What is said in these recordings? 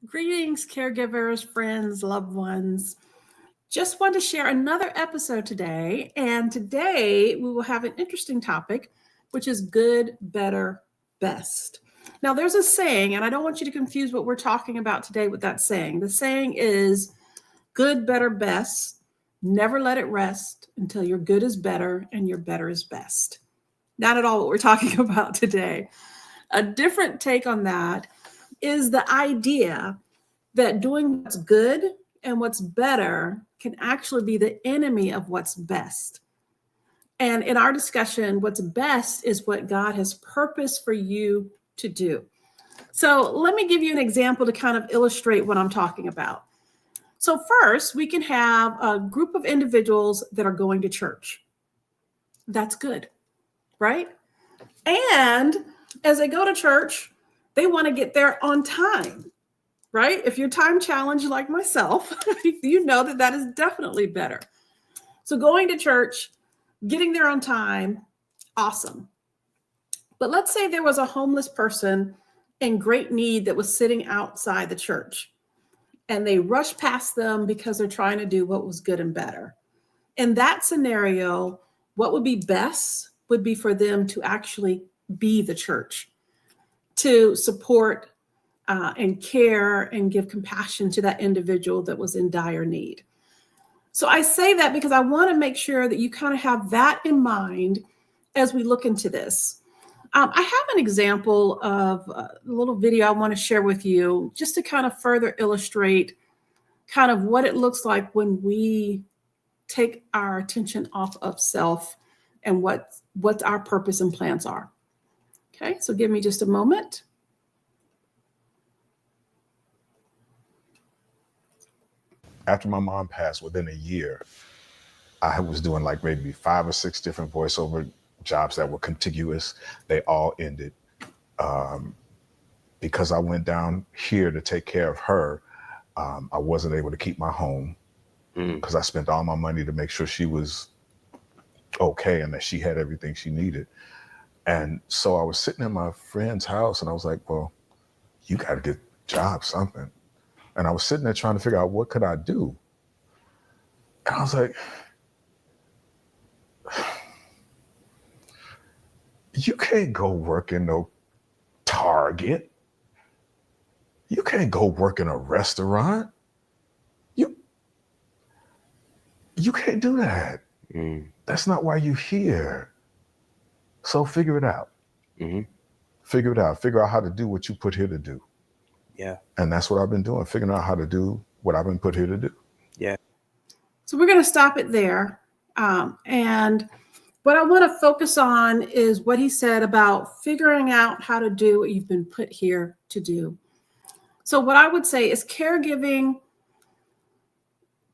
Greetings, caregivers, friends, loved ones. Just want to share another episode today. And today we will have an interesting topic, which is good, better, best. Now, there's a saying, and I don't want you to confuse what we're talking about today with that saying. The saying is good, better, best. Never let it rest until your good is better and your better is best. Not at all what we're talking about today. A different take on that is the idea that doing what's good and what's better can actually be the enemy of what's best. And in our discussion, what's best is what God has purposed for you to do. So let me give you an example to kind of illustrate what I'm talking about. So, first, we can have a group of individuals that are going to church. That's good, right? And as they go to church, they want to get there on time, right? If you're time challenged like myself, you know that that is definitely better. So going to church, getting there on time, awesome. But let's say there was a homeless person in great need that was sitting outside the church and they rushed past them because they're trying to do what was good and better. In that scenario, what would be best would be for them to actually be the church, to support and care and give compassion to that individual that was in dire need. So I say that because I want to make sure that you kind of have that in mind as we look into this. I have an example of a little video I want to share with you just to kind of further illustrate kind of what it looks like when we take our attention off of self and what our purpose and plans are. Okay, so give me just a moment. After my mom passed, within a year, I was doing like maybe 5 or 6 different voiceover jobs that were contiguous. They all ended because I went down here to take care of her. I wasn't able to keep my home because I spent all my money to make sure she was okay and that she had everything she needed. And so I was sitting in my friend's house and I was like, well, you got to get a job, something. And I was sitting there trying to figure out what could I do. And I was like, you can't go work in no Target. You can't go work in a restaurant. You can't do that. That's not why you're here. So figure it out. Figure it out. Figure out how to do what you put here to do. Yeah. And that's what I've been doing, figuring out how to do what I've been put here to do. Yeah. So we're going to stop it there. And what I want to focus on is what he said about figuring out how to do what you've been put here to do. So what I would say is caregiving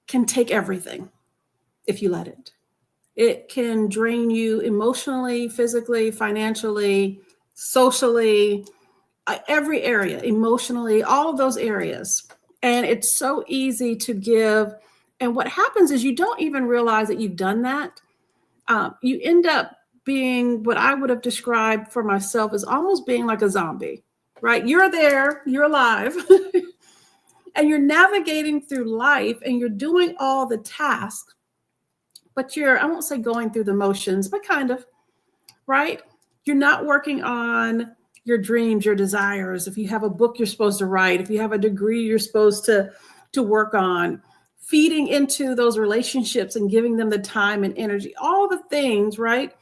can take everything if you let it. It can drain you emotionally, physically, financially, socially, every area, emotionally, all of those areas. And it's so easy to give. And what happens is you don't even realize that you've done that. You end up being what I would have described for myself as almost being like a zombie, right? You're there, you're alive, and you're navigating through life and you're doing all the tasks, but I won't say going through the motions, but kind of, right? You're not working on your dreams, your desires. If you have a book you're supposed to write, if you have a degree you're supposed to work on, feeding into those relationships and giving them the time and energy, all the things, right?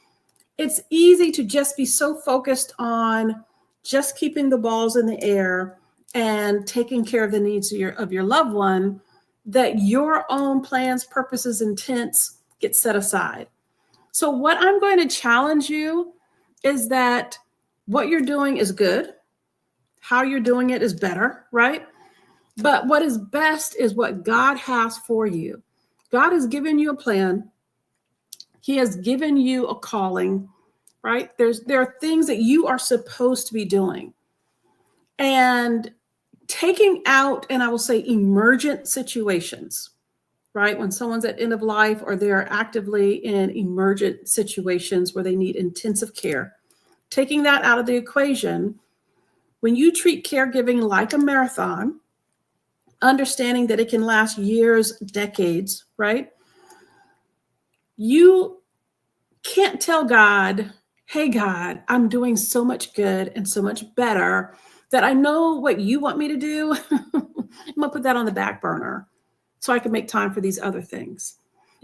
It's easy to just be so focused on just keeping the balls in the air and taking care of the needs of your loved one that your own plans, purposes, intents get set aside. So what I'm going to challenge you is that what you're doing is good. How you're doing it is better, right? But what is best is what God has for you. God has given you a plan. He has given you a calling, right? There are things that you are supposed to be doing. And taking out, and I will say emergent situations, right? When someone's at end of life or they're actively in emergent situations where they need intensive care, taking that out of the equation, when you treat caregiving like a marathon, understanding that it can last years, decades, right? You can't tell God, hey, God, I'm doing so much good and so much better that I know what you want me to do. I'm going to put that on the back burner so I can make time for these other things.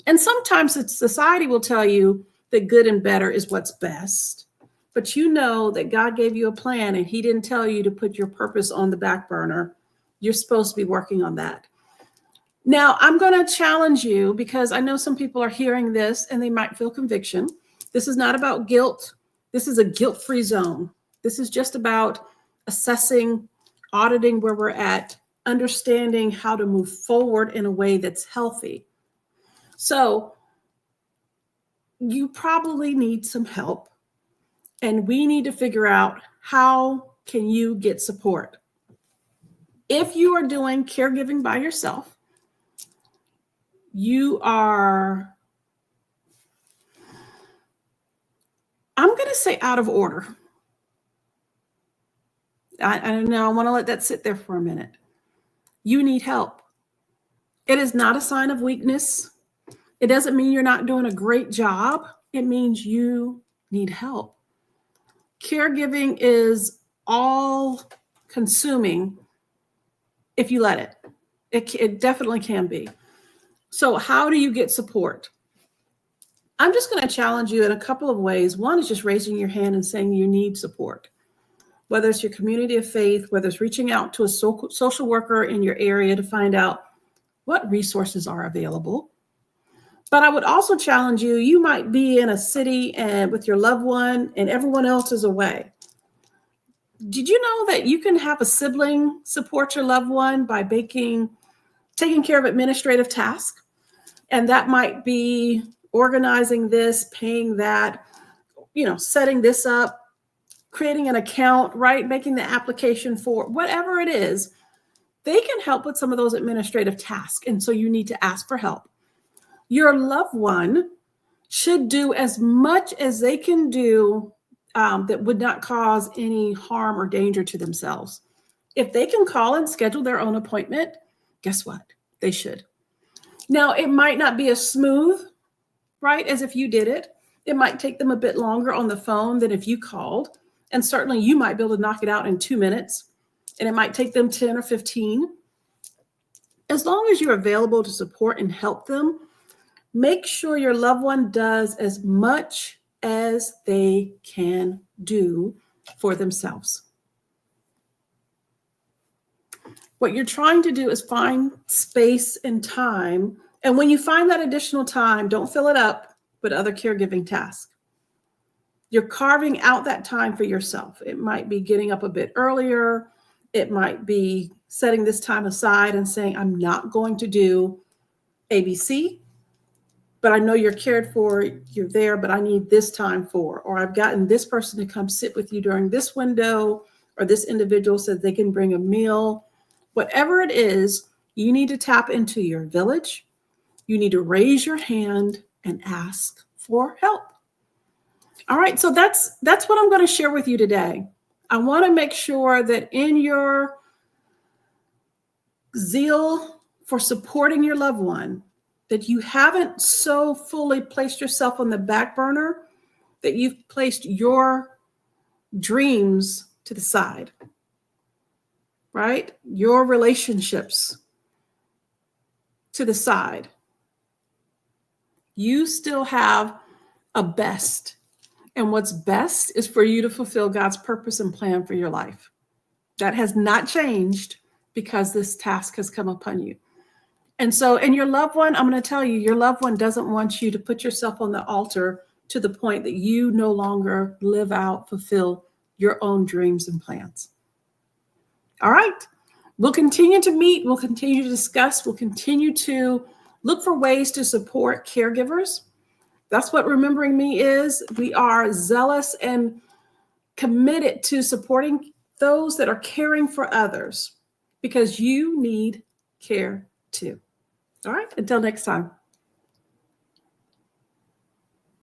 And sometimes society will tell you that good and better is what's best. But you know that God gave you a plan and he didn't tell you to put your purpose on the back burner. You're supposed to be working on that. Now, I'm going to challenge you because I know some people are hearing this and they might feel conviction. This is not about guilt. This is a guilt-free zone. This is just about assessing, auditing where we're at, understanding how to move forward in a way that's healthy. So you probably need some help, and we need to figure out how can you get support. If you are doing caregiving by yourself, I'm going to say out of order. I don't know. I want to let that sit there for a minute. You need help. It is not a sign of weakness. It doesn't mean you're not doing a great job. It means you need help. Caregiving is all consuming if you let it. It definitely can be. So how do you get support? I'm just going to challenge you in a couple of ways. One is just raising your hand and saying you need support, whether it's your community of faith, whether it's reaching out to a social worker in your area to find out what resources are available. But I would also challenge you, you might be in a city and with your loved one and everyone else is away. Did you know that you can have a sibling support your loved one by taking care of administrative tasks? And that might be organizing this, paying that, setting this up, creating an account, right? Making the application for whatever it is. They can help with some of those administrative tasks. And so you need to ask for help. Your loved one should do as much as they can do that would not cause any harm or danger to themselves. If they can call and schedule their own appointment, guess what? They should. Now, it might not be as smooth, right, as if you did it. It might take them a bit longer on the phone than if you called. And certainly you might be able to knock it out in 2 minutes. And it might take them 10 or 15. As long as you're available to support and help them, make sure your loved one does as much as they can do for themselves. What you're trying to do is find space and time. And when you find that additional time, don't fill it up with other caregiving tasks. You're carving out that time for yourself. It might be getting up a bit earlier. It might be setting this time aside and saying, I'm not going to do ABC, but I know you're cared for, you're there, but I need this time or I've gotten this person to come sit with you during this window, or this individual said they can bring a meal. Whatever it is, you need to tap into your village. You need to raise your hand and ask for help. All right, so that's what I'm going to share with you today. I want to make sure that in your zeal for supporting your loved one, that you haven't so fully placed yourself on the back burner that you've placed your dreams to the side, right? Your relationships to the side. You still have a best. And what's best is for you to fulfill God's purpose and plan for your life. That has not changed because this task has come upon you. And so, and your loved one, I'm going to tell you, your loved one doesn't want you to put yourself on the altar to the point that you no longer live out, fulfill your own dreams and plans. All right. We'll continue to meet. We'll continue to discuss. We'll continue to look for ways to support caregivers. That's what Remembering Me is. We are zealous and committed to supporting those that are caring for others because you need care too. All right. Until next time.